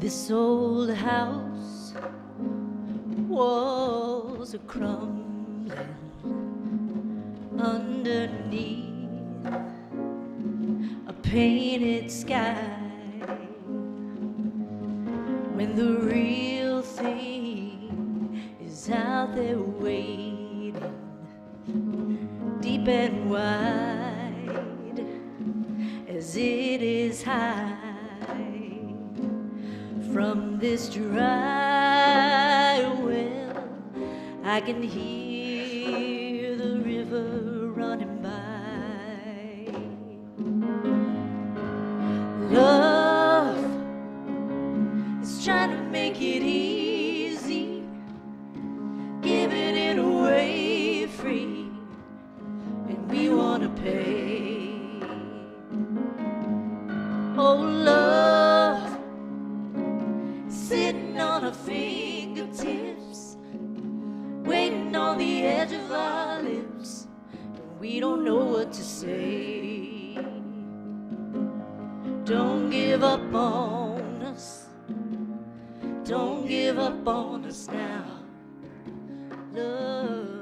This old house, walls are crumbling underneath a painted sky. When the real thing is out there waiting, deep and wide as it is high. From this dry well, I can hear the river running by. Love is trying to make it easy, giving it away free, and we want to pay. Oh, love, sitting on our fingertips, waiting on the edge of our lips, and we don't know what to say. Don't give up on us, don't give up on us now, love.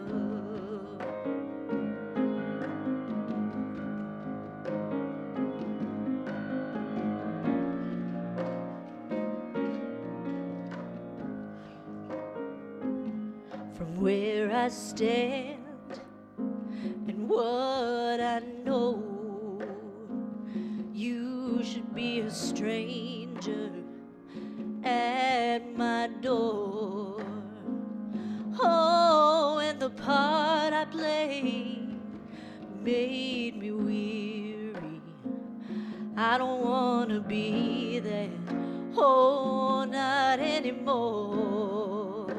From where I stand and what I know, you should be a stranger at my door. Oh, and the part I played made me weary. I don't want to be that, oh, not anymore.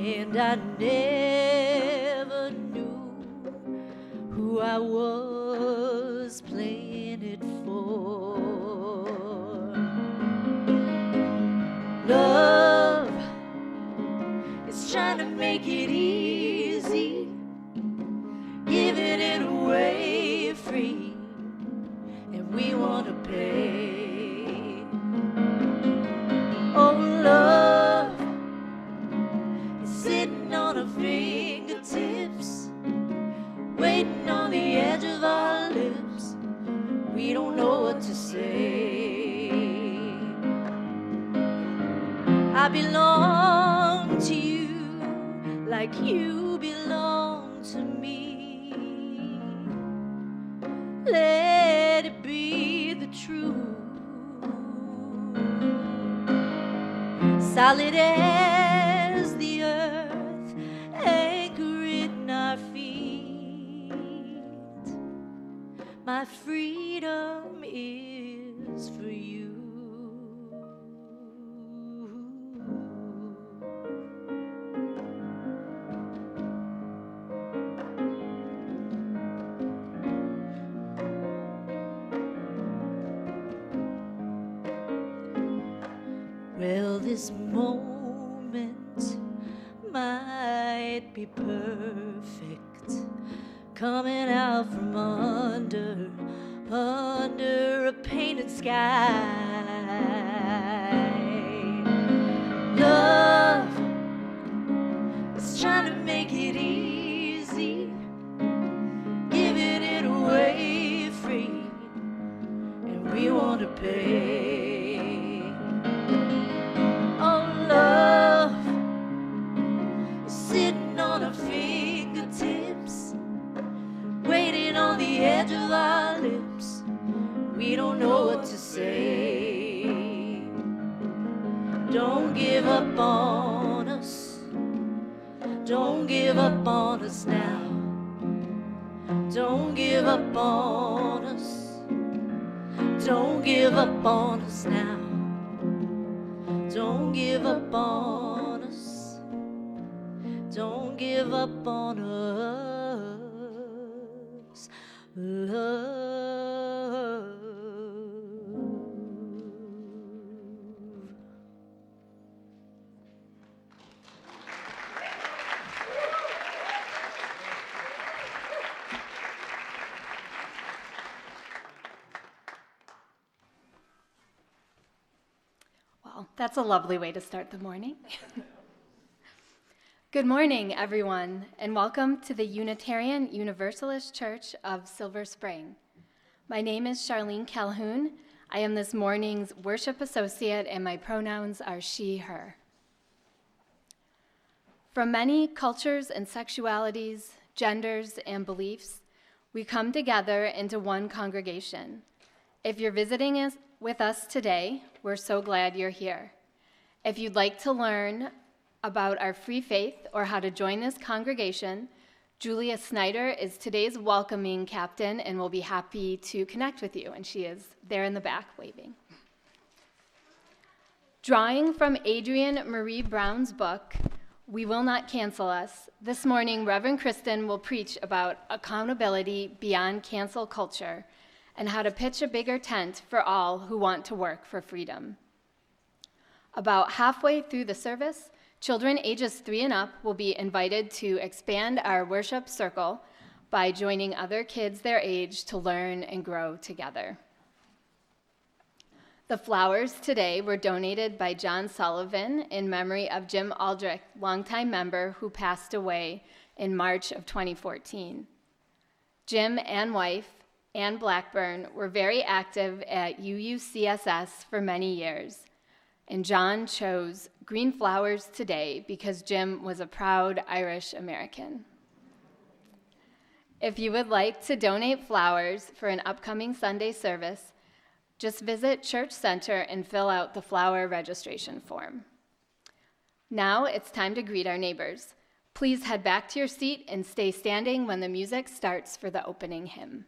And I never knew who I was playing it for. Love is trying to make it easy, giving it away free, and we want to pay. Oh, love is sitting on our fingertips, waiting on the edge of our lips. We don't know what to say. I belong to you like you belong to me. Let it be the truth, solid as the earth, anchor in our feet. My freedom is for you. Well, this moment might be perfect, coming out from under a painted sky. Love is trying to make it easy, giving it away free, and we want to pay. Oh, love is sitting on our fingertips, waiting on the edge of our lips. We don't know what to say. Don't give up on us, don't give up on us now. Don't give up on us, don't give up on us now. Don't give up on us, don't give up on us, love. That's a lovely way to start the morning. Good morning, everyone, and welcome to the Unitarian Universalist Church of Silver Spring. My name is Charlene Calhoun. I am this morning's worship associate, and my pronouns are she, her. From many cultures and sexualities, genders, and beliefs, we come together into one congregation. If you're visiting with us today, we're so glad you're here. If you'd like to learn about our free faith or how to join this congregation, Julia Snyder is today's welcoming captain and will be happy to connect with you, and she is there in the back waving. Drawing from Adrienne Maree Brown's book, We Will Not Cancel Us, this morning Reverend Kristin will preach about accountability beyond cancel culture and how to pitch a bigger tent for all who want to work for freedom. About halfway through the service, children ages 3 and up will be invited to expand our worship circle by joining other kids their age to learn and grow together. The flowers today were donated by John Sullivan in memory of Jim Aldrich, longtime member who passed away in March of 2014. Jim and wife, Ann Blackburn, were very active at UUCSS for many years. And John chose green flowers today because Jim was a proud Irish American. If you would like to donate flowers for an upcoming Sunday service, just visit Church Center and fill out the flower registration form. Now it's time to greet our neighbors. Please head back to your seat and stay standing when the music starts for the opening hymn.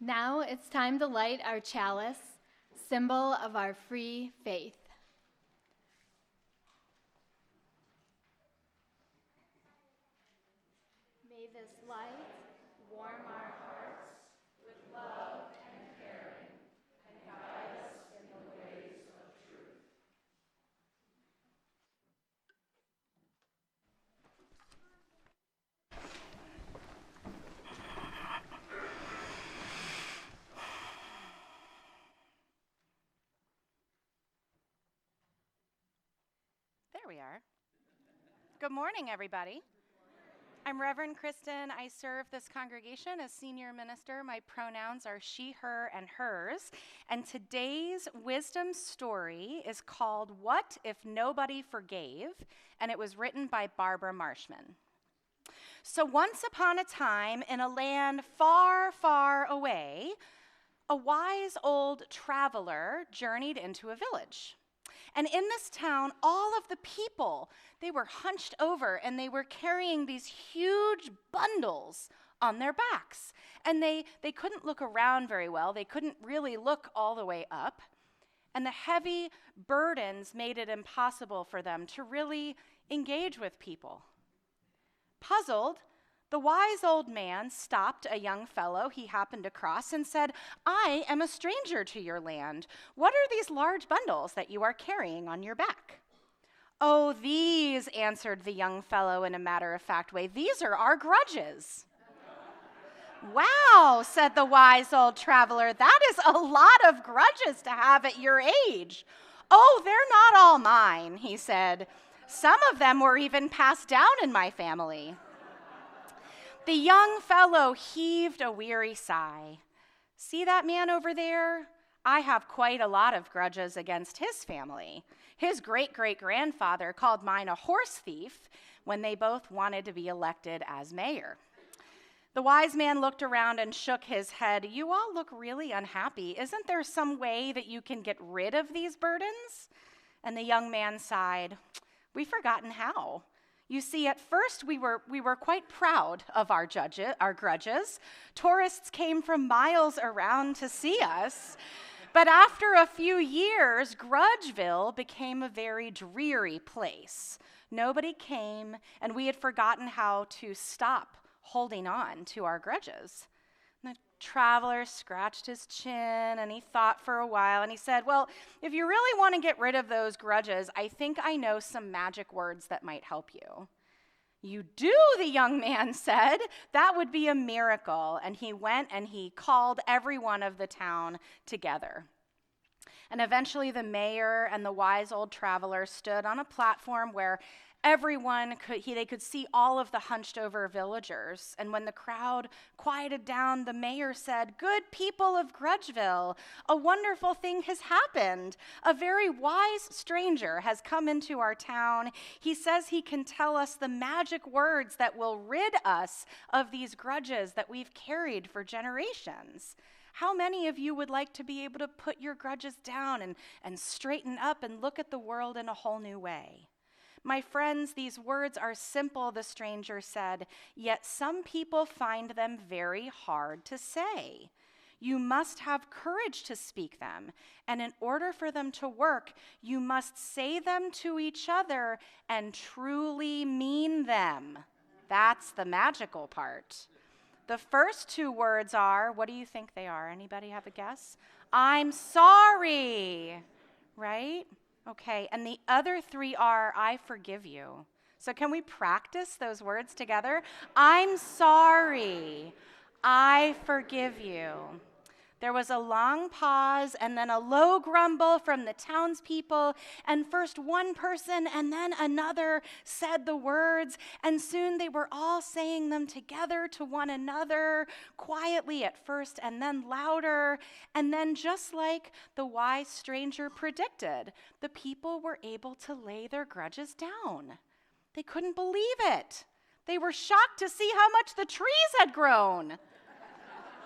Now it's time to light our chalice, symbol of our free faith. this light warm our hearts with love and caring, and guide us in the ways of truth. There we are. Good morning, everybody. I'm Reverend Kristin. I serve this congregation as senior minister. My pronouns are she, her, and hers. And today's wisdom story is called What If Nobody Forgave? And it was written by Barbara Marshman. So once upon a time, in a land far, far away, a wise old traveler journeyed into a village. And in this town, all of the people, they were hunched over and they were carrying these huge bundles on their backs. And they couldn't look around very well. They couldn't really look all the way up. And the heavy burdens made it impossible for them to really engage with people. Puzzled, the wise old man stopped a young fellow he happened across and said, "I am a stranger to your land. What are these large bundles that you are carrying on your back?" "Oh, these," answered the young fellow in a matter-of-fact way, "these are our grudges." "Wow," said the wise old traveler, "that is a lot of grudges to have at your age." "Oh, they're not all mine," he said. "Some of them were even passed down in my family." The young fellow heaved a weary sigh. "See that man over there? I have quite a lot of grudges against his family. His great-great-grandfather called mine a horse thief when they both wanted to be elected as mayor." The wise man looked around and shook his head. "You all look really unhappy. Isn't there some way that you can get rid of these burdens?" And the young man sighed. "We've forgotten how. You see, at first we were quite proud of our grudges. Tourists came from miles around to see us. But after a few years, Grudgeville became a very dreary place. Nobody came, and we had forgotten how to stop holding on to our grudges." The traveler scratched his chin, and he thought for a while, and he said, "Well, if you really want to get rid of those grudges, I think I know some magic words that might help you." "You do," the young man said. "That would be a miracle." And he went and he called everyone of the town together. And eventually the mayor and the wise old traveler stood on a platform where they could see all of the hunched over villagers. And when the crowd quieted down, the mayor said, "Good people of Grudgeville, a wonderful thing has happened. A very wise stranger has come into our town. He says he can tell us the magic words that will rid us of these grudges that we've carried for generations. How many of you would like to be able to put your grudges down and straighten up and look at the world in a whole new way?" "My friends, these words are simple," the stranger said, "yet some people find them very hard to say. You must have courage to speak them, and in order for them to work, you must say them to each other and truly mean them." That's the magical part. The first two words are, what do you think they are? Anybody have a guess? "I'm sorry," right? Okay, and the other three are, "I forgive you." So can we practice those words together? I'm sorry. I forgive you. There was a long pause and then a low grumble from the townspeople, and first one person and then another said the words, and soon they were all saying them together to one another, quietly at first and then louder, and then just like the wise stranger predicted, the people were able to lay their grudges down. They couldn't believe it. They were shocked to see how much the trees had grown.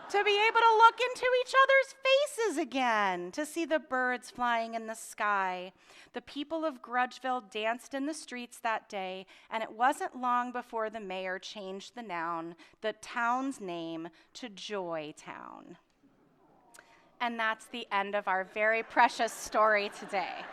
To be able to look into each other's faces again, to see the birds flying in the sky. The people of Grudgeville danced in the streets that day, and it wasn't long before the mayor changed the town's name to Joy Town. And that's the end of our very precious story today.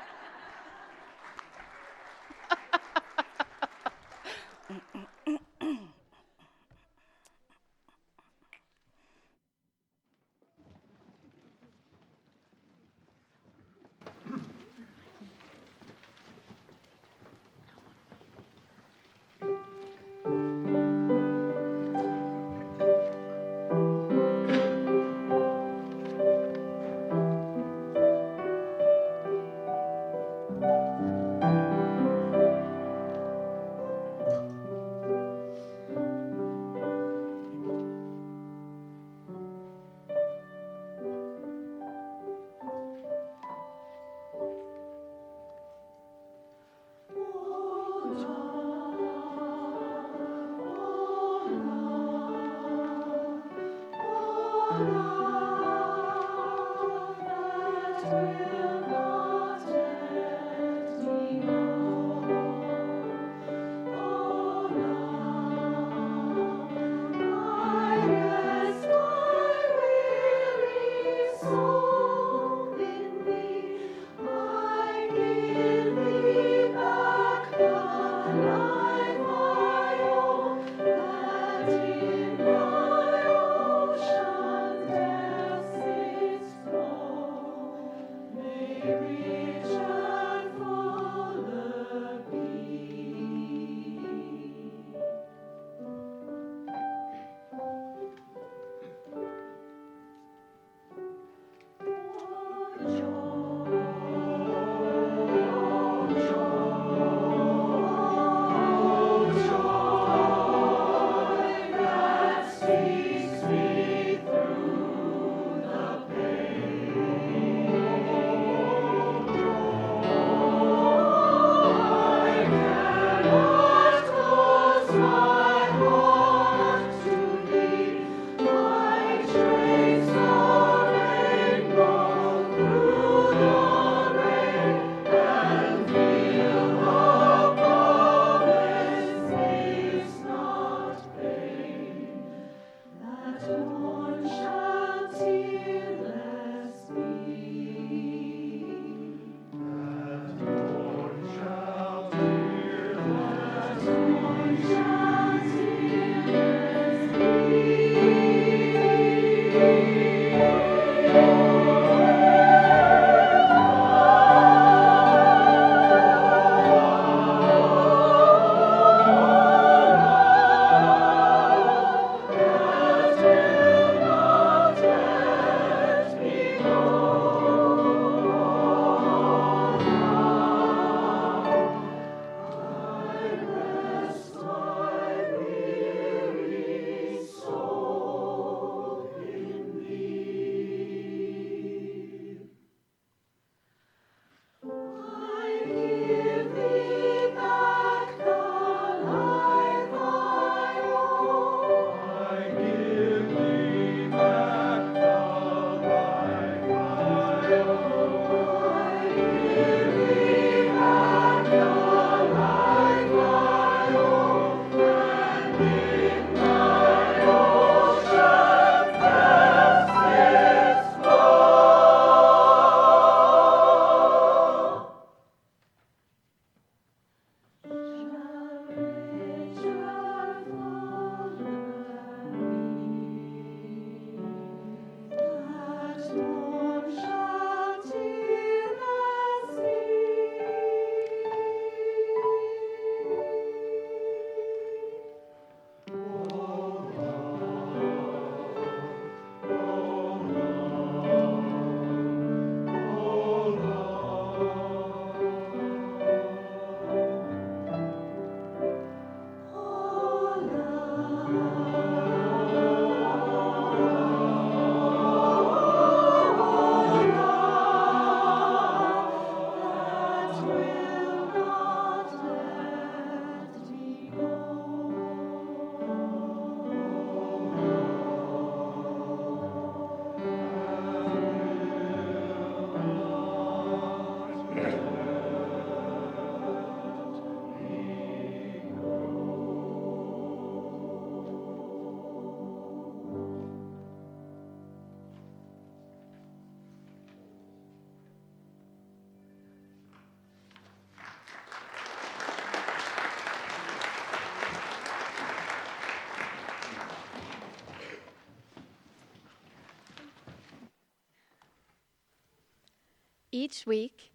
Each week,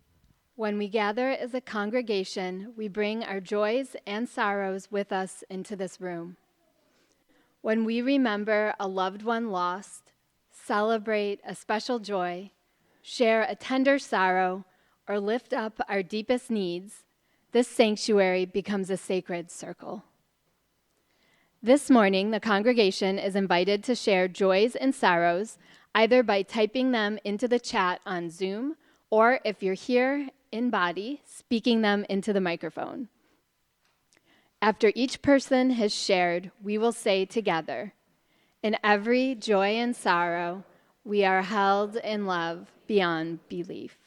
when we gather as a congregation, we bring our joys and sorrows with us into this room. When we remember a loved one lost, celebrate a special joy, share a tender sorrow, or lift up our deepest needs, this sanctuary becomes a sacred circle. This morning, the congregation is invited to share joys and sorrows, either by typing them into the chat on Zoom, or if you're here in body, speaking them into the microphone. After each person has shared, we will say together, "In every joy and sorrow, we are held in love beyond belief."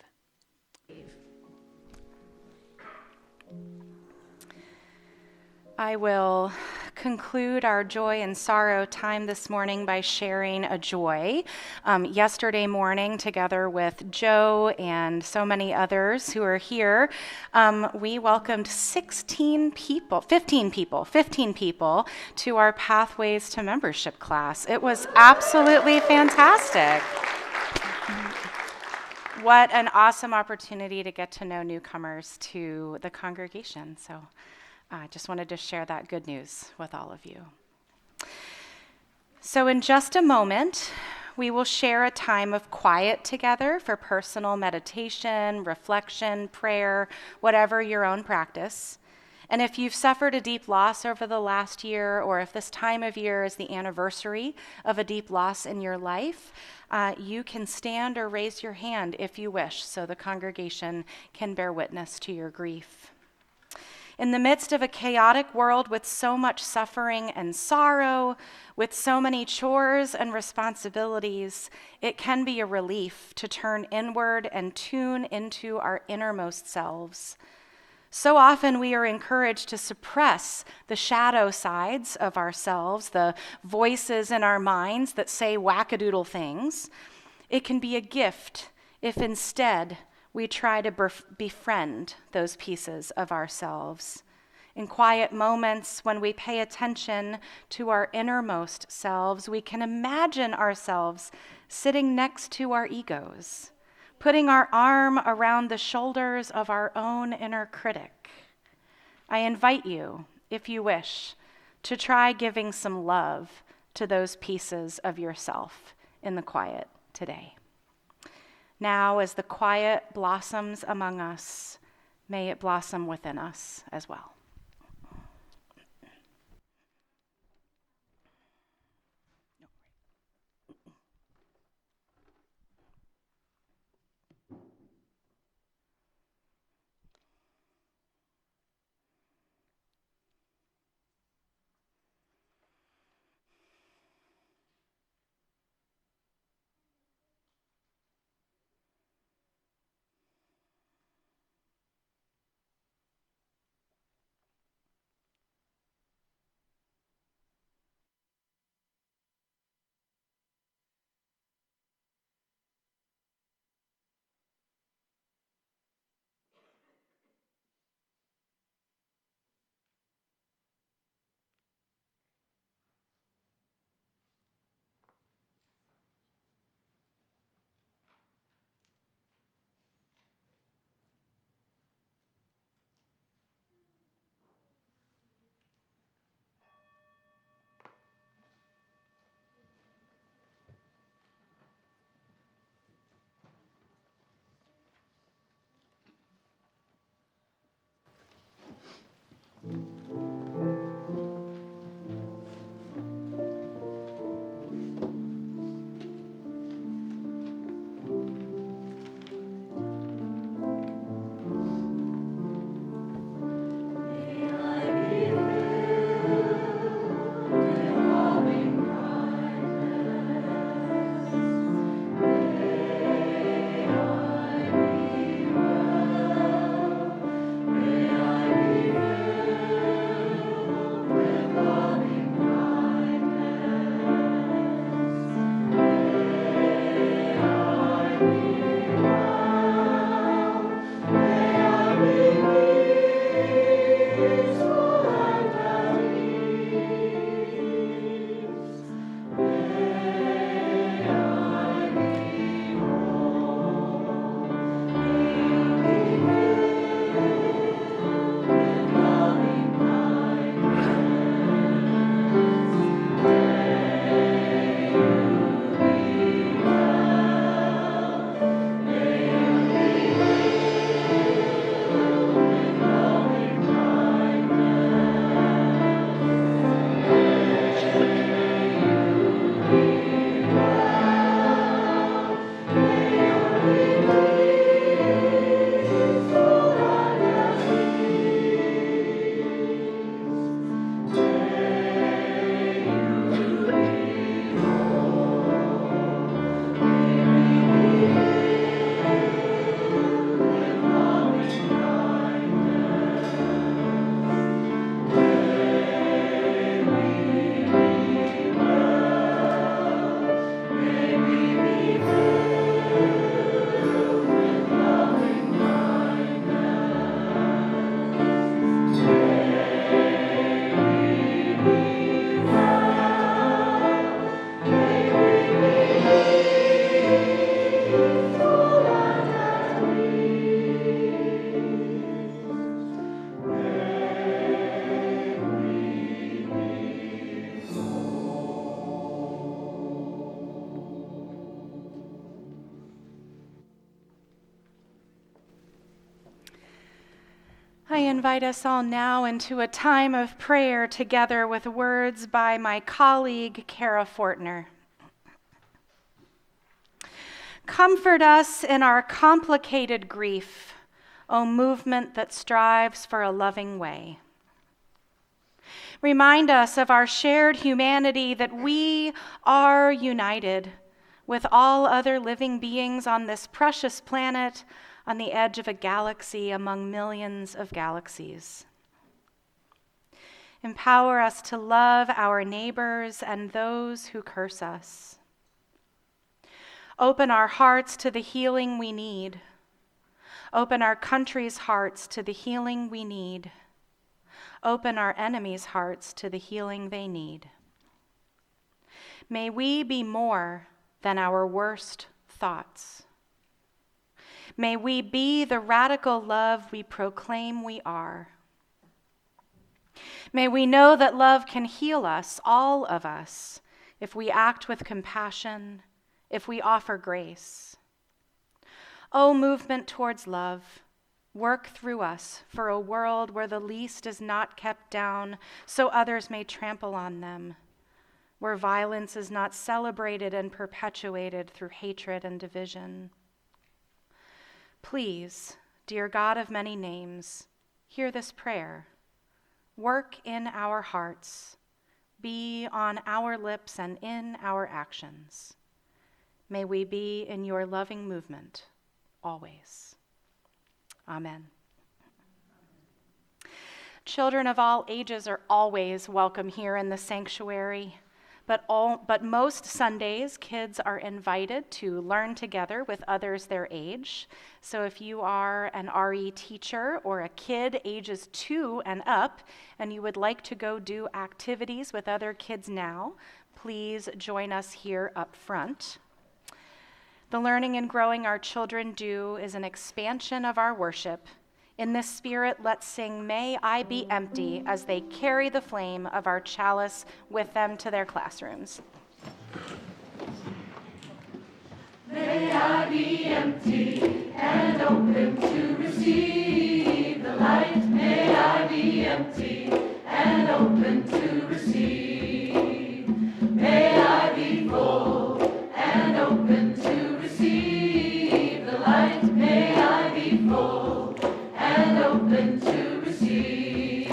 I will conclude our joy and sorrow time this morning by sharing a joy. Yesterday morning, together with Joe and so many others who are here, we welcomed 15 people to our Pathways to Membership class. It was absolutely fantastic. What an awesome opportunity to get to know newcomers to the congregation. So I just wanted to share that good news with all of you. So in just a moment, we will share a time of quiet together for personal meditation, reflection, prayer, whatever your own practice. And if you've suffered a deep loss over the last year, or if this time of year is the anniversary of a deep loss in your life, you can stand or raise your hand if you wish, so the congregation can bear witness to your grief. In the midst of a chaotic world with so much suffering and sorrow, with so many chores and responsibilities, it can be a relief to turn inward and tune into our innermost selves. So often we are encouraged to suppress the shadow sides of ourselves, the voices in our minds that say wackadoodle things. It can be a gift if instead we try to befriend those pieces of ourselves. In quiet moments when we pay attention to our innermost selves, we can imagine ourselves sitting next to our egos, putting our arm around the shoulders of our own inner critic. I invite you, if you wish, to try giving some love to those pieces of yourself in the quiet today. Now, as the quiet blossoms among us, may it blossom within us as well. invite us all now into a time of prayer together with words by my colleague, Kara Fortner. Comfort us in our complicated grief, O movement that strives for a loving way. Remind us of our shared humanity, that we are united with all other living beings on this precious planet, on the edge of a galaxy among millions of galaxies. Empower us to love our neighbors and those who curse us. Open our hearts to the healing we need. Open our country's hearts to the healing we need. Open our enemies' hearts to the healing they need. May we be more than our worst thoughts. May we be the radical love we proclaim we are. May we know that love can heal us, all of us, if we act with compassion, if we offer grace. O movement towards love, work through us for a world where the least is not kept down so others may trample on them, where violence is not celebrated and perpetuated through hatred and division. Please, dear God of many names, hear this prayer. Work in our hearts, be on our lips and in our actions. May we be in your loving movement always. Amen. Children of all ages are always welcome here in the sanctuary, but most Sundays, kids are invited to learn together with others their age. So if you are an RE teacher or a kid ages 2 and up, and you would like to go do activities with other kids now, please join us here up front. The learning and growing our children do is an expansion of our worship. In this spirit, let's sing "May I Be Empty" as they carry the flame of our chalice with them to their classrooms. May I be empty and open to receive the light. May I be empty and open to receive. May I be full and open to receive the light. May I be full and open to receive.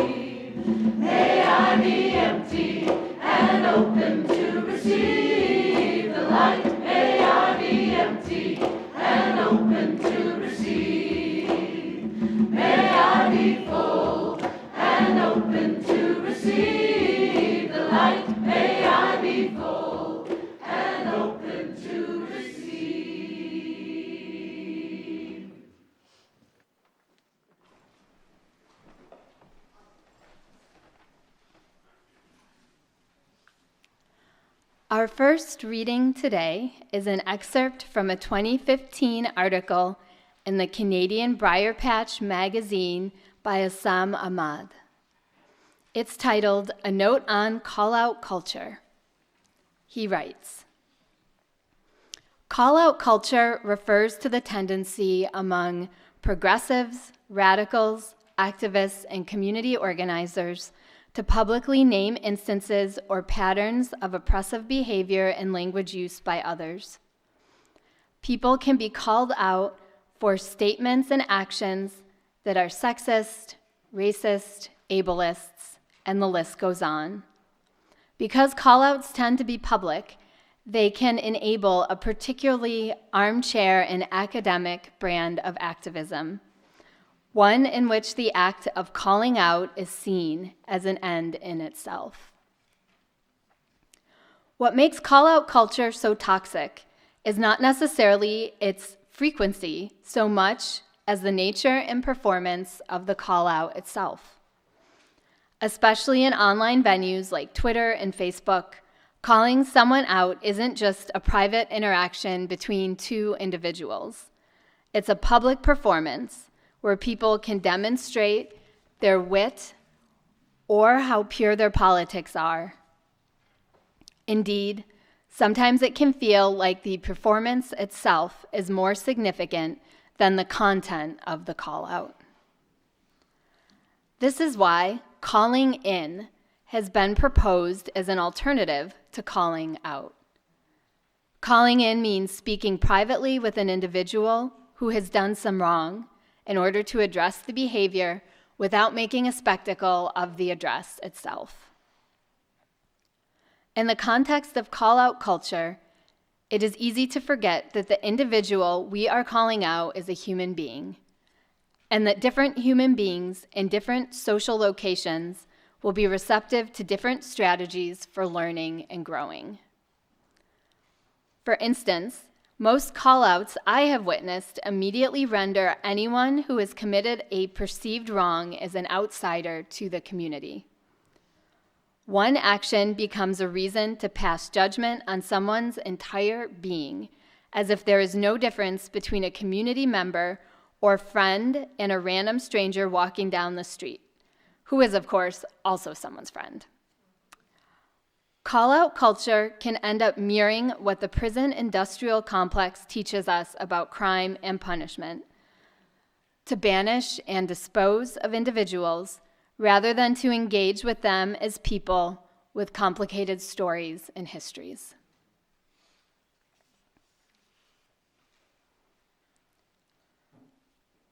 May I be empty and open to receive the light. May I be empty and open to receive. May I be full and open to receive the light. May I be full and open to receive. Our first reading today is an excerpt from a 2015 article in the Canadian Briar Patch magazine by Assam Ahmad. It's titled, "A Note on Call-Out Culture." He writes, "Call-out culture refers to the tendency among progressives, radicals, activists, and community organizers to publicly name instances or patterns of oppressive behavior and language use by others. People can be called out for statements and actions that are sexist, racist, ableists, and the list goes on. Because call-outs tend to be public, they can enable a particularly armchair and academic brand of activism, one in which the act of calling out is seen as an end in itself. What makes call-out culture so toxic is not necessarily its frequency so much as the nature and performance of the call-out itself. Especially in online venues like Twitter and Facebook, calling someone out isn't just a private interaction between two individuals. It's a public performance where people can demonstrate their wit or how pure their politics are. Indeed, sometimes it can feel like the performance itself is more significant than the content of the call-out. This is why calling in has been proposed as an alternative to calling out. Calling in means speaking privately with an individual who has done some wrong in order to address the behavior without making a spectacle of the address itself. In the context of call-out culture, it is easy to forget that the individual we are calling out is a human being, and that different human beings in different social locations will be receptive to different strategies for learning and growing. For instance, most call-outs I have witnessed immediately render anyone who has committed a perceived wrong as an outsider to the community. One action becomes a reason to pass judgment on someone's entire being, as if there is no difference between a community member or friend and a random stranger walking down the street, who is, of course, also someone's friend. Call-out culture can end up mirroring what the prison industrial complex teaches us about crime and punishment, to banish and dispose of individuals rather than to engage with them as people with complicated stories and histories.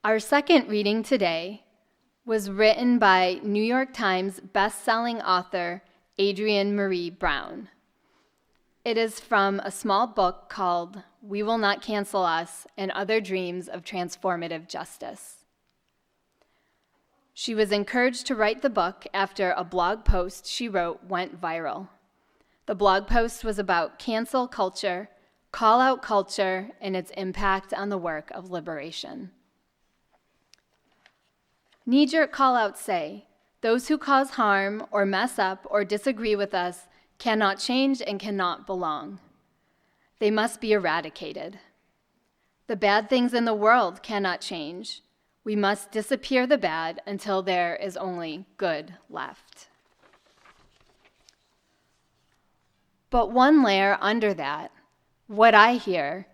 Our second reading today was written by New York Times best-selling author Adrienne Maree Brown. It is from a small book called We Will Not Cancel Us and Other Dreams of Transformative Justice. She was encouraged to write the book after a blog post she wrote went viral. The blog post was about cancel culture, call-out culture, and its impact on the work of liberation. Knee-jerk call-outs say, those who cause harm or mess up or disagree with us cannot change and cannot belong. They must be eradicated. The bad things in the world cannot change. We must disappear the bad until there is only good left. But one layer under that, what I hear,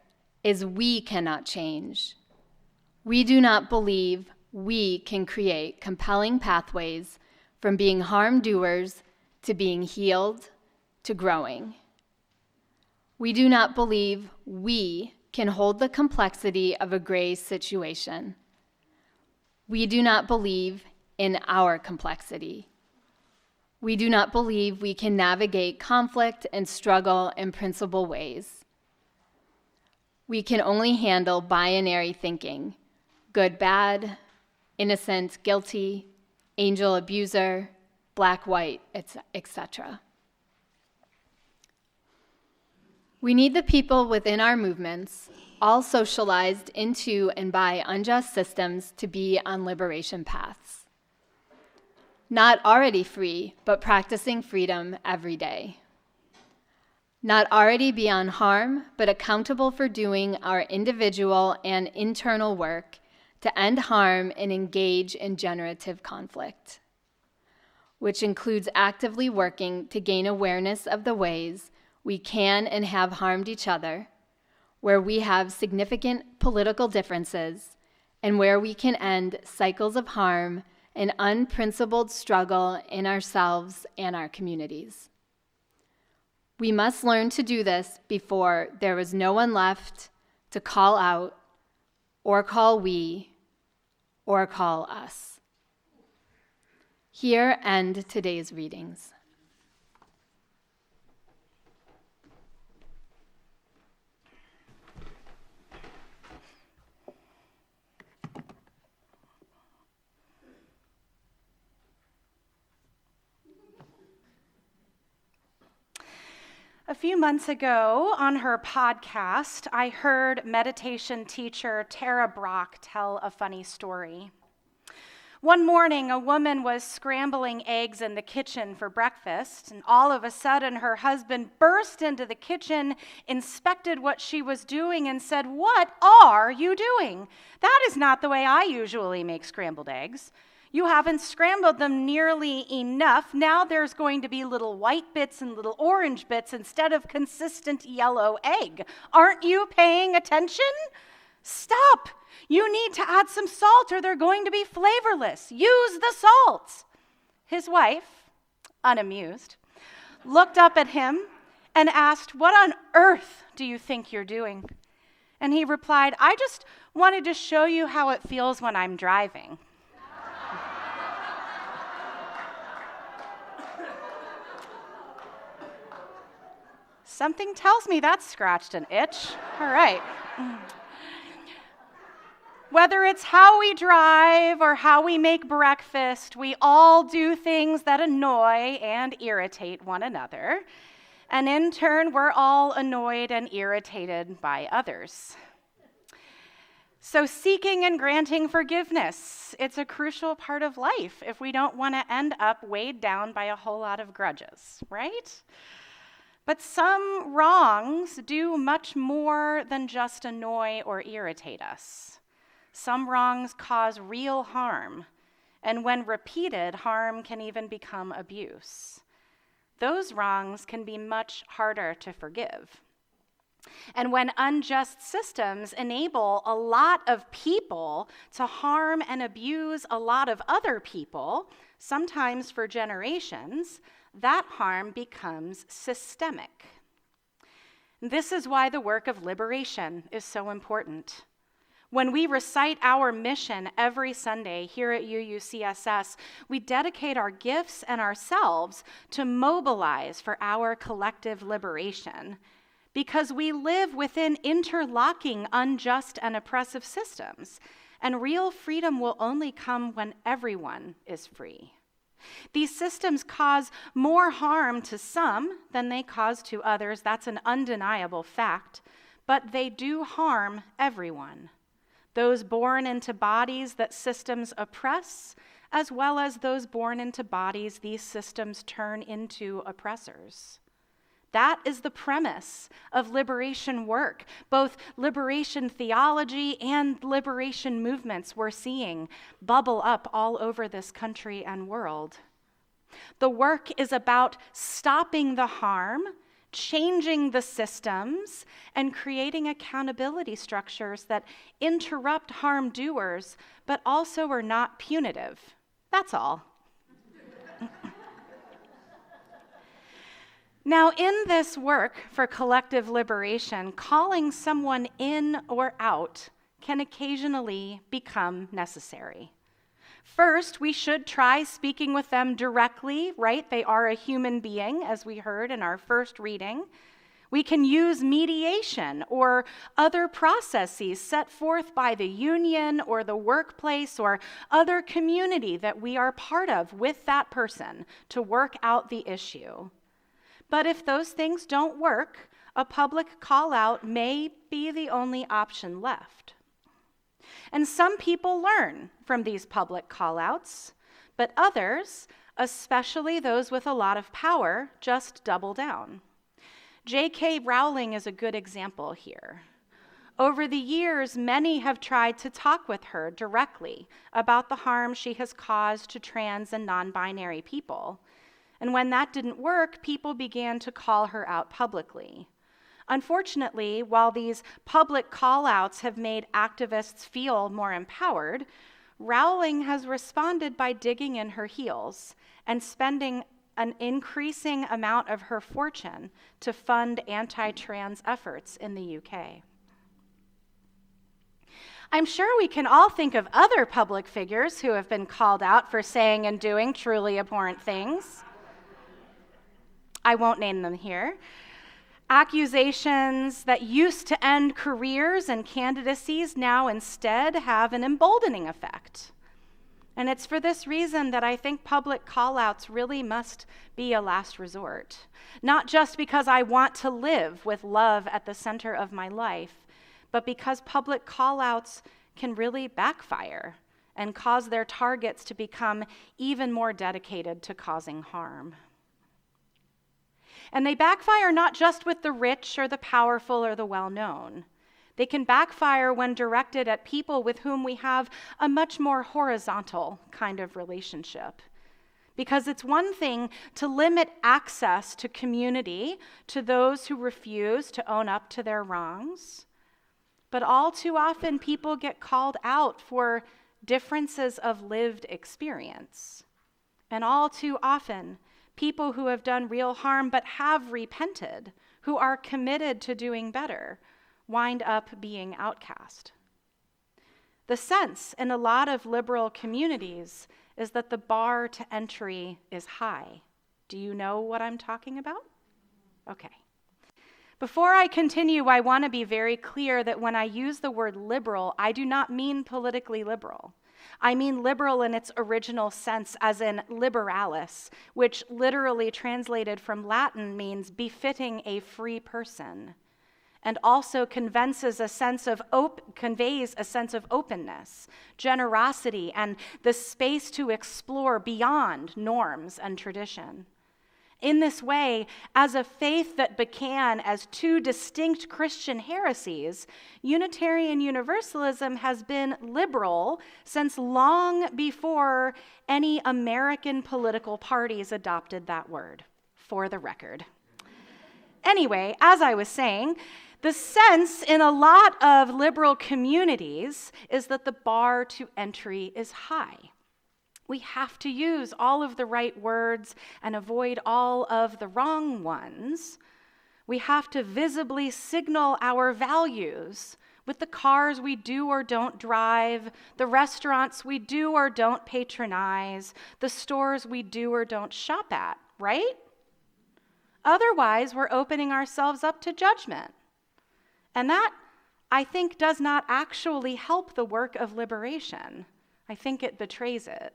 is we cannot change. We do not believe we can create compelling pathways from being harm doers to being healed to growing. We do not believe we can hold the complexity of a gray situation. We do not believe in our complexity. We do not believe we can navigate conflict and struggle in principled ways. We can only handle binary thinking, good, bad, innocent, guilty, angel, abuser, black, white, etc. We need the people within our movements, all socialized into and by unjust systems, to be on liberation paths. Not already free, but practicing freedom every day. Not already beyond harm, but accountable for doing our individual and internal work to end harm and engage in generative conflict, which includes actively working to gain awareness of the ways we can and have harmed each other, where we have significant political differences, and where we can end cycles of harm and unprincipled struggle in ourselves and our communities. We must learn to do this before there is no one left to call out, or call we, or call us. Here end today's readings. A few months ago on her podcast, I heard meditation teacher Tara Brock tell a funny story. One morning, a woman was scrambling eggs in the kitchen for breakfast, and all of a sudden her husband burst into the kitchen, inspected what she was doing, and said, "What are you doing? That is not the way I usually make scrambled eggs. You haven't scrambled them nearly enough. Now there's going to be little white bits and little orange bits instead of consistent yellow egg. Aren't you paying attention?" Stop! You need to add some salt or they're going to be flavorless. Use the salt. His wife, unamused, looked up at him and asked, "What on earth do you think you're doing?" And he replied, "I just wanted to show you how it feels when I'm driving." Something tells me that scratched an itch. All right. Whether it's how we drive or how we make breakfast, we all do things that annoy and irritate one another. And in turn, we're all annoyed and irritated by others. So seeking and granting forgiveness, it's a crucial part of life if we don't want to end up weighed down by a whole lot of grudges, right? But some wrongs do much more than just annoy or irritate us. Some wrongs cause real harm, and when repeated, harm can even become abuse. Those wrongs can be much harder to forgive. And when unjust systems enable a lot of people to harm and abuse a lot of other people, sometimes for generations, that harm becomes systemic. This is why the work of liberation is so important. When we recite our mission every Sunday here at UUCSS, we dedicate our gifts and ourselves to mobilize for our collective liberation, because we live within interlocking unjust and oppressive systems, and real freedom will only come when everyone is free. These systems cause more harm to some than they cause to others. That's an undeniable fact, but they do harm everyone. Those born into bodies that systems oppress, as well as those born into bodies these systems turn into oppressors. That is the premise of liberation work, both liberation theology and liberation movements we're seeing bubble up all over this country and world. The work is about stopping the harm, changing the systems, and creating accountability structures that interrupt harm doers, but also are not punitive. That's all. Now, in this work for collective liberation, calling someone in or out can occasionally become necessary. First, we should try speaking with them directly, right? They are a human being, as we heard in our first reading. We can use mediation or other processes set forth by the union or the workplace or other community that we are part of with that person to work out the issue. But if those things don't work, a public call-out may be the only option left. And some people learn from these public call-outs, but others, especially those with a lot of power, just double down. J.K. Rowling is a good example here. Over the years, many have tried to talk with her directly about the harm she has caused to trans and non-binary people. And when that didn't work, people began to call her out publicly. Unfortunately, while these public call-outs have made activists feel more empowered, Rowling has responded by digging in her heels and spending an increasing amount of her fortune to fund anti-trans efforts in the UK. I'm sure we can all think of other public figures who have been called out for saying and doing truly abhorrent things. I won't name them here. Accusations that used to end careers and candidacies now instead have an emboldening effect. And it's for this reason that I think public call-outs really must be a last resort. Not just because I want to live with love at the center of my life, but because public call-outs can really backfire and cause their targets to become even more dedicated to causing harm. And they backfire not just with the rich or the powerful or the well-known. They can backfire when directed at people with whom we have a much more horizontal kind of relationship. Because it's one thing to limit access to community to those who refuse to own up to their wrongs. But all too often, people get called out for differences of lived experience. And all too often, people who have done real harm but have repented, who are committed to doing better, wind up being outcast. The sense in a lot of liberal communities is that the bar to entry is high. Do you know what I'm talking about? Okay. Before I continue, I want to be very clear that when I use the word liberal, I do not mean politically liberal. I mean liberal in its original sense, as in liberalis, which literally translated from Latin means befitting a free person, and also conveys a sense of openness, generosity, and the space to explore beyond norms and tradition. In this way, as a faith that began as two distinct Christian heresies, Unitarian Universalism has been liberal since long before any American political parties adopted that word, for the record. Anyway, as I was saying, the sense in a lot of liberal communities is that the bar to entry is high. We have to use all of the right words and avoid all of the wrong ones. We have to visibly signal our values with the cars we do or don't drive, the restaurants we do or don't patronize, the stores we do or don't shop at, right? Otherwise, we're opening ourselves up to judgment. And that, I think, does not actually help the work of liberation. I think it betrays it.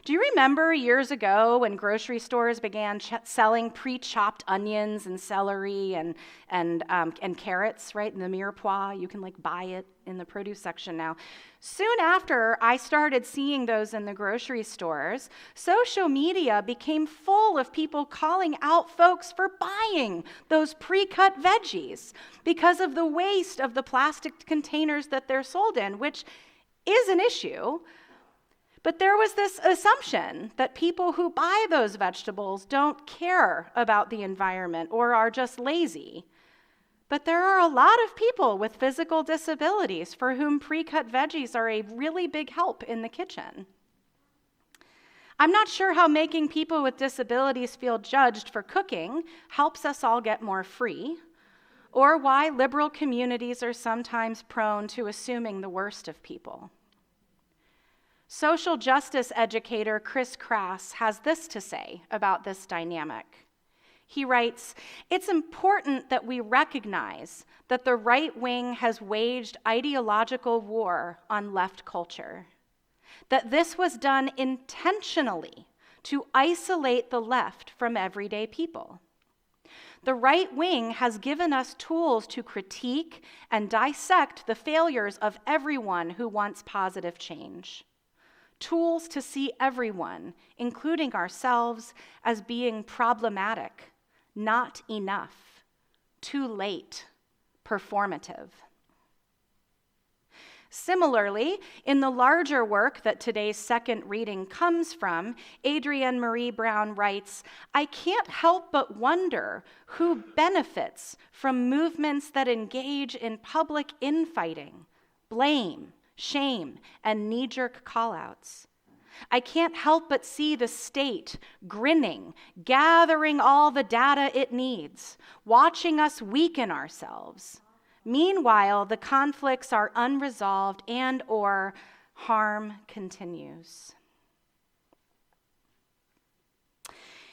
Do you remember years ago when grocery stores began selling pre-chopped onions and celery and carrots, right, in the mirepoix? You can buy it in the produce section now. Soon after I started seeing those in the grocery stores, social media became full of people calling out folks for buying those pre-cut veggies because of the waste of the plastic containers that they're sold in, which is an issue. But there was this assumption that people who buy those vegetables don't care about the environment or are just lazy. But there are a lot of people with physical disabilities for whom pre-cut veggies are a really big help in the kitchen. I'm not sure how making people with disabilities feel judged for cooking helps us all get more free, or why liberal communities are sometimes prone to assuming the worst of people. Social justice educator Chris Krass has this to say about this dynamic. He writes, "It's important that we recognize that the right wing has waged ideological war on left culture, that this was done intentionally to isolate the left from everyday people. The right wing has given us tools to critique and dissect the failures of everyone who wants positive change. Tools to see everyone, including ourselves, as being problematic, not enough, too late, performative." Similarly, in the larger work that today's second reading comes from, Adrienne Maree Brown writes, "I can't help but wonder who benefits from movements that engage in public infighting, blame, shame, and knee-jerk call-outs. I can't help but see the state grinning, gathering all the data it needs, watching us weaken ourselves. Meanwhile, the conflicts are unresolved and/or harm continues."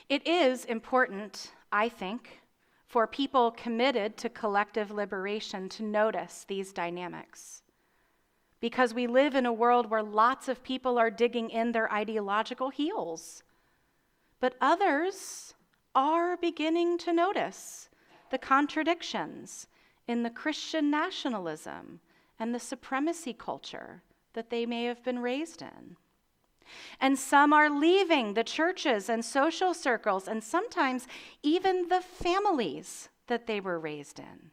It is important, I think, for people committed to collective liberation to notice these dynamics. Because we live in a world where lots of people are digging in their ideological heels. But others are beginning to notice the contradictions in the Christian nationalism and the supremacy culture that they may have been raised in. And some are leaving the churches and social circles and sometimes even the families that they were raised in.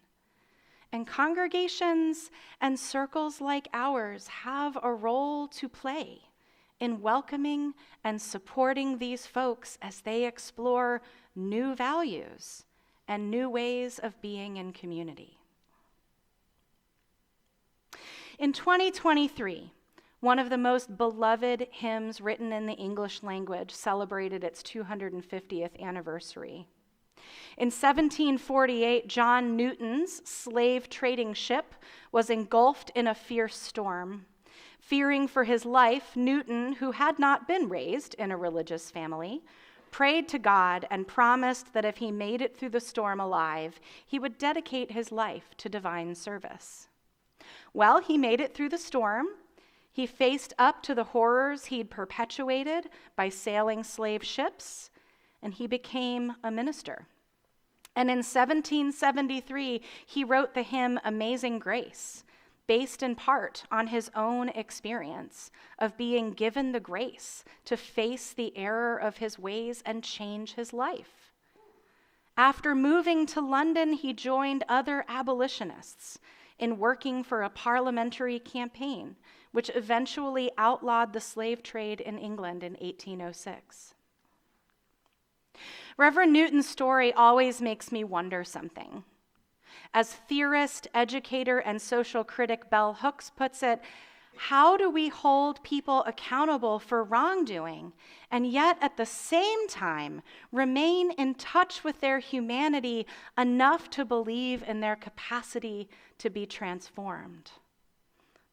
And congregations and circles like ours have a role to play in welcoming and supporting these folks as they explore new values and new ways of being in community. In 2023, one of the most beloved hymns written in the English language celebrated its 250th anniversary. In 1748, John Newton's slave trading ship was engulfed in a fierce storm. Fearing for his life, Newton, who had not been raised in a religious family, prayed to God and promised that if he made it through the storm alive, he would dedicate his life to divine service. Well, he made it through the storm. He faced up to the horrors he'd perpetuated by sailing slave ships, and he became a minister. And in 1773, he wrote the hymn Amazing Grace, based in part on his own experience of being given the grace to face the error of his ways and change his life. After moving to London, he joined other abolitionists in working for a parliamentary campaign, which eventually outlawed the slave trade in England in 1806. Reverend Newton's story always makes me wonder something. As theorist, educator, and social critic Bell Hooks puts it, how do we hold people accountable for wrongdoing and yet at the same time remain in touch with their humanity enough to believe in their capacity to be transformed?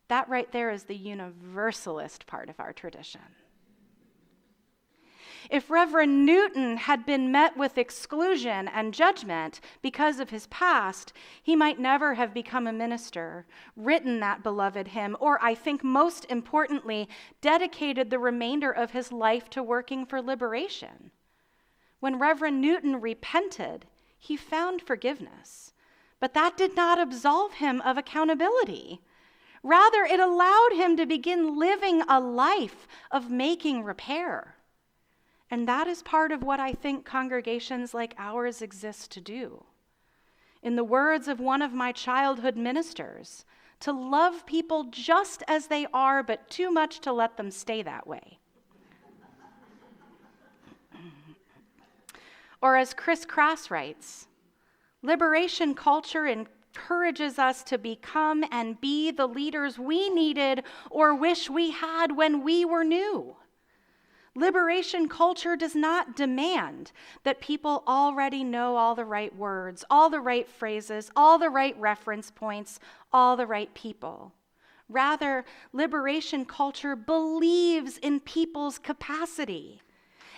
That right there is the universalist part of our tradition. If Reverend Newton had been met with exclusion and judgment because of his past, he might never have become a minister, written that beloved hymn, or I think most importantly, dedicated the remainder of his life to working for liberation. When Reverend Newton repented, he found forgiveness, but that did not absolve him of accountability. Rather, it allowed him to begin living a life of making repair. And that is part of what I think congregations like ours exist to do. In the words of one of my childhood ministers, to love people just as they are, but too much to let them stay that way. Or as Chris Crass writes, liberation culture encourages us to become and be the leaders we needed or wish we had when we were new. Liberation culture does not demand that people already know all the right words, all the right phrases, all the right reference points, all the right people. Rather, liberation culture believes in people's capacity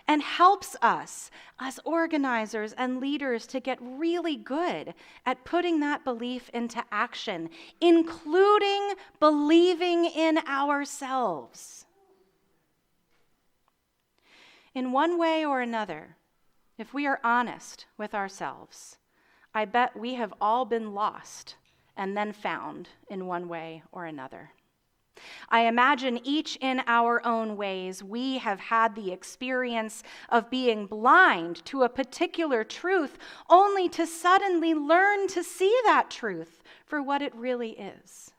and helps us as organizers and leaders to get really good at putting that belief into action, including believing in ourselves. In one way or another, if we are honest with ourselves, I bet we have all been lost and then found in one way or another. I imagine each in our own ways, we have had the experience of being blind to a particular truth, only to suddenly learn to see that truth for what it really is.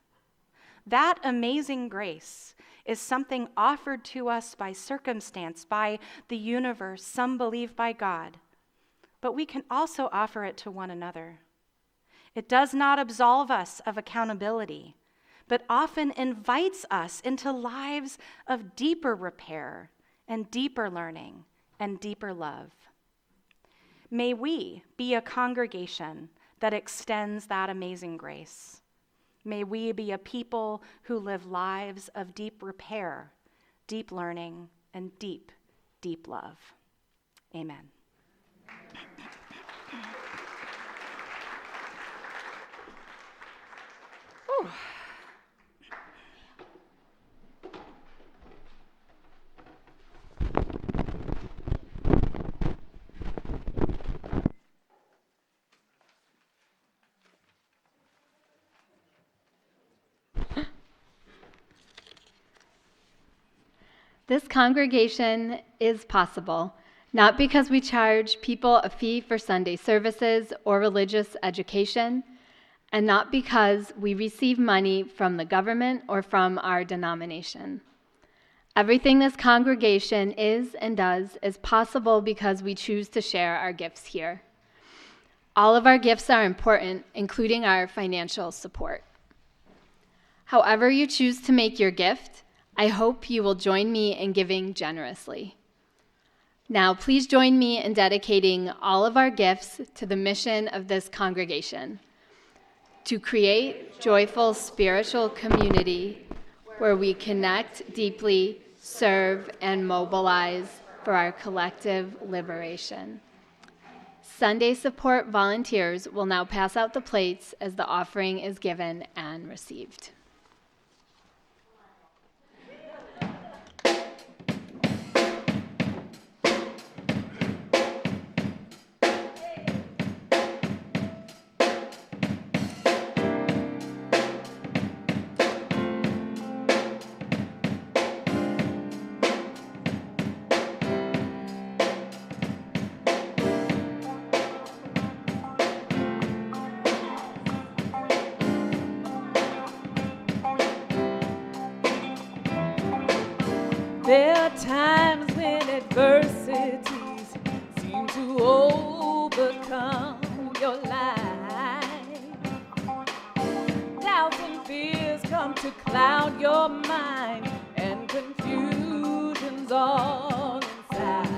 That amazing grace is something offered to us by circumstance, by the universe, some believe by God. But we can also offer it to one another. It does not absolve us of accountability, but often invites us into lives of deeper repair and deeper learning and deeper love. May we be a congregation that extends that amazing grace. May we be a people who live lives of deep repair, deep learning, and deep, deep love. Amen. Whew. This congregation is possible, not because we charge people a fee for Sunday services or religious education, and not because we receive money from the government or from our denomination. Everything this congregation is and does is possible because we choose to share our gifts here. All of our gifts are important, including our financial support. However you choose to make your gift, I hope you will join me in giving generously. Now, please join me in dedicating all of our gifts to the mission of this congregation, to create joyful spiritual community where we connect deeply, serve, and mobilize for our collective liberation. Sunday support volunteers will now pass out the plates as the offering is given and received. There are times when adversities seem to overcome your life. Doubts and fears come to cloud your mind, and confusion's all inside.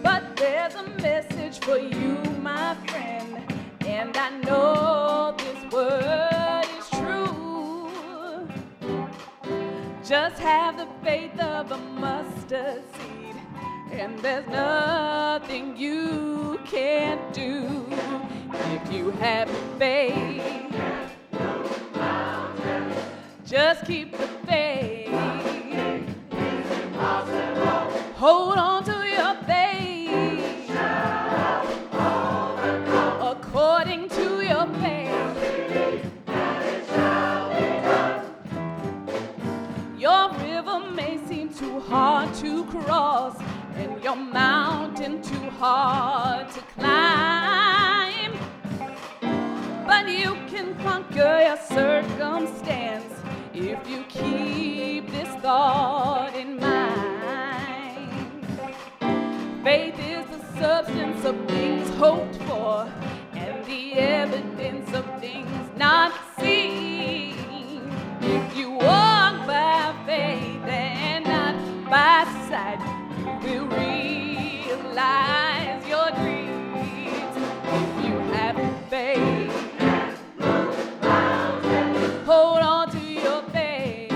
But there's a message for you, my friend, and I know this word is true. Just have the faith of a mustard seed, and there's nothing you can't do. If you have faith, just keep the faith. Hold on to your faith, according to your faith. Your river may seem too hard to cross, and your mountain too hard to climb. But you can conquer your circumstance if you keep this thought in mind. Faith is the substance of things hoped for, and the evidence of things not seen. If you walk by faith and not by sight, you will realize your dreams. If you have faith, hold on to your faith.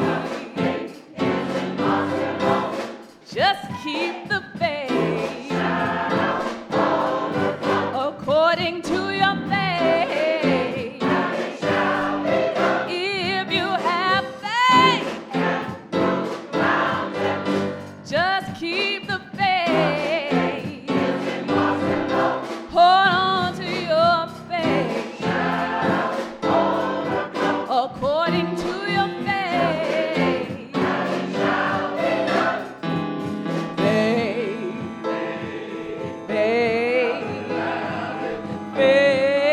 Just keep the faith, according to your faith. If you have faith, just keep the faith. Hold on to your faith, according to your faith. Faith, faith, faith.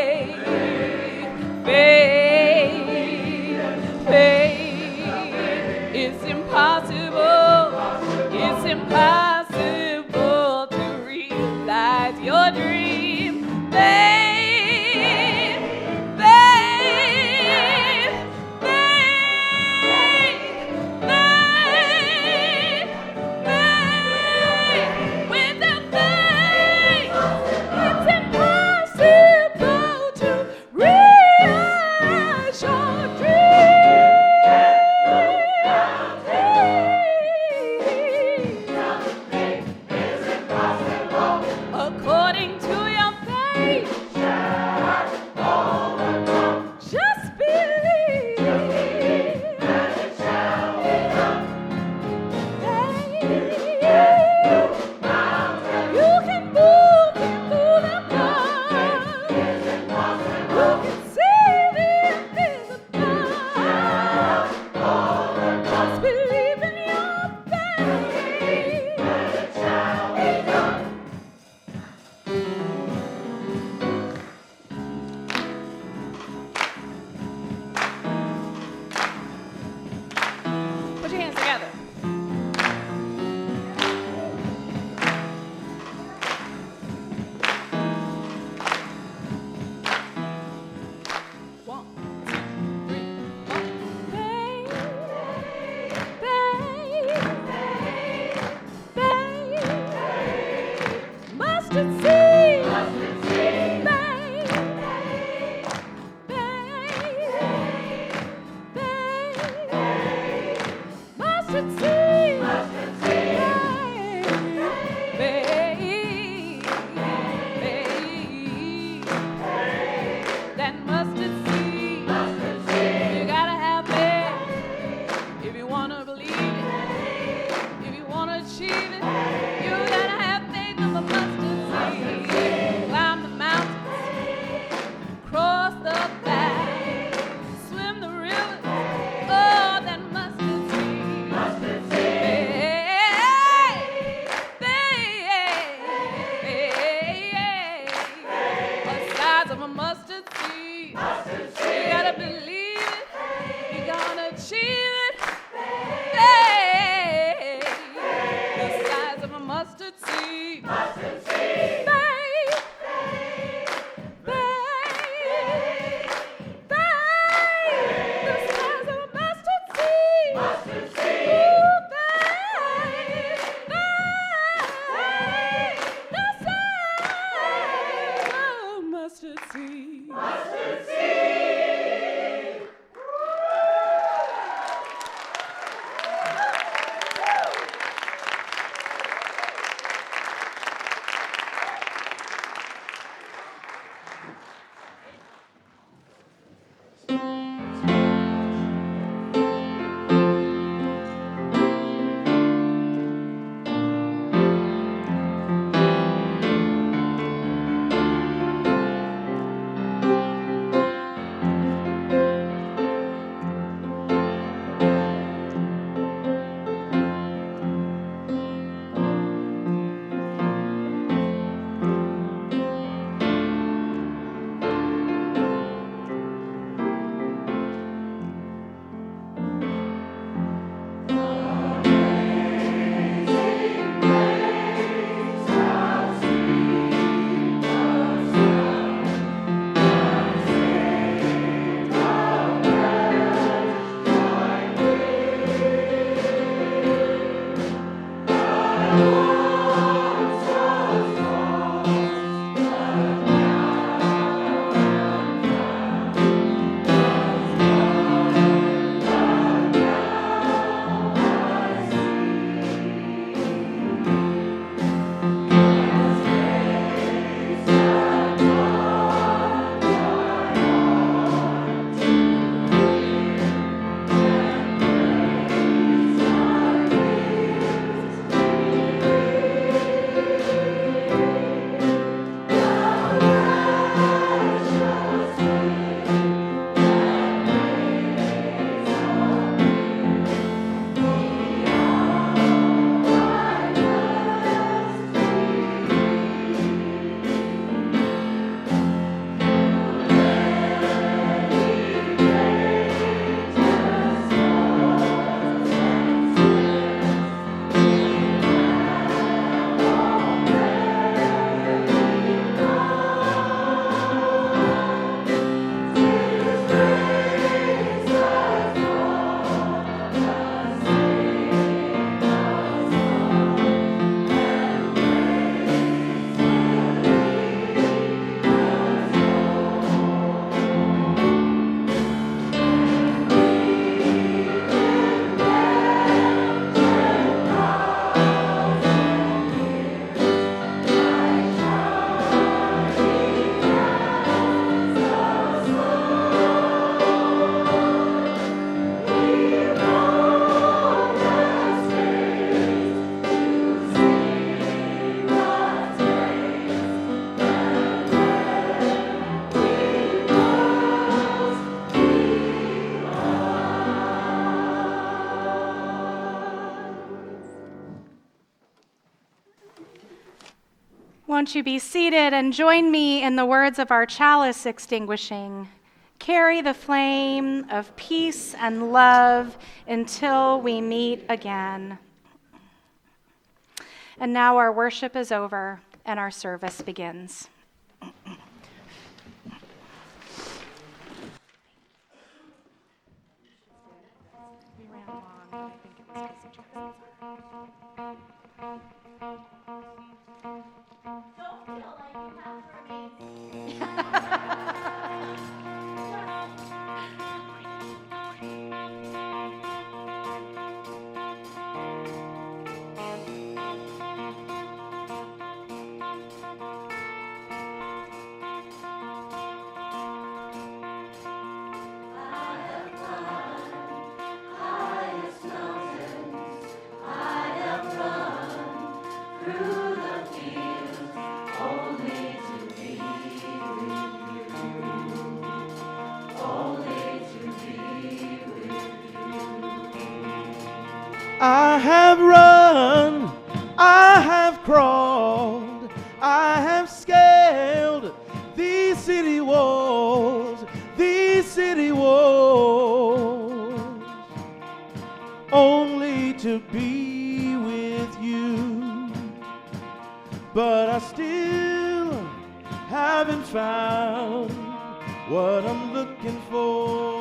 Won't you be seated and join me in the words of our chalice extinguishing? Carry the flame of peace and love until we meet again. And now our worship is over and our service begins. We ran long. I think it was because of Jason's. Don't feel like you have I have run, I have crawled, I have scaled these city walls, only to be with you. But I still haven't found what I'm looking for.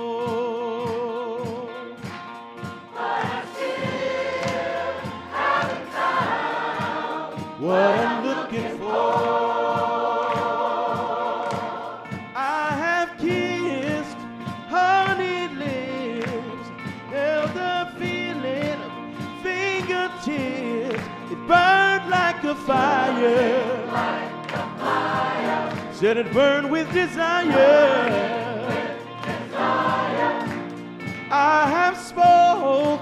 What I'm looking for. I have kissed honeyed lips, held the feeling of fingertips. It burned like a fire. Said it burned with desire. I have spoke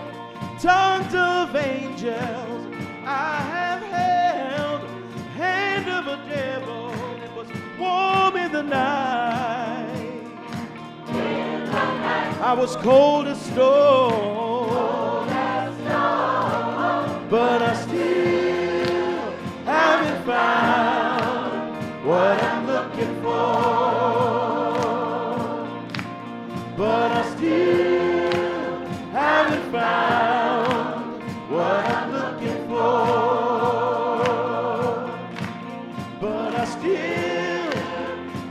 tongues of angels. I have held the hand of a devil. It was warm in the night. I was cold as stone. But I still haven't found what I'm looking for. But I still haven't found what I'm looking for. But I still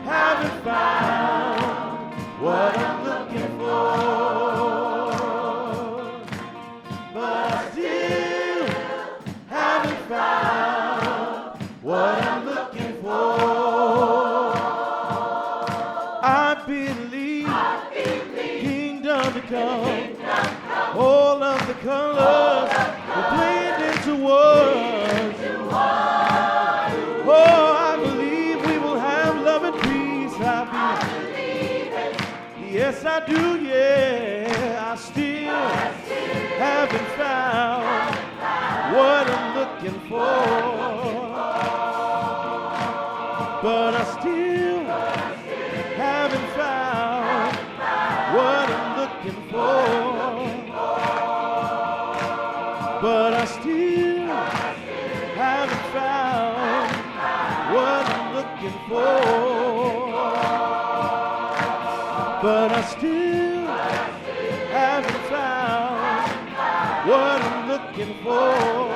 haven't found what I'm looking for. But I still haven't found what I'm looking for. I believe kingdom to come. All of the colors will blend into one. Oh, I believe we will have love and peace. I believe it. Yes, I do, yeah. I still haven't found what I'm looking for. But I still haven't found what I'm looking for. But I still haven't found what I'm looking for. But I still haven't found what I'm looking for.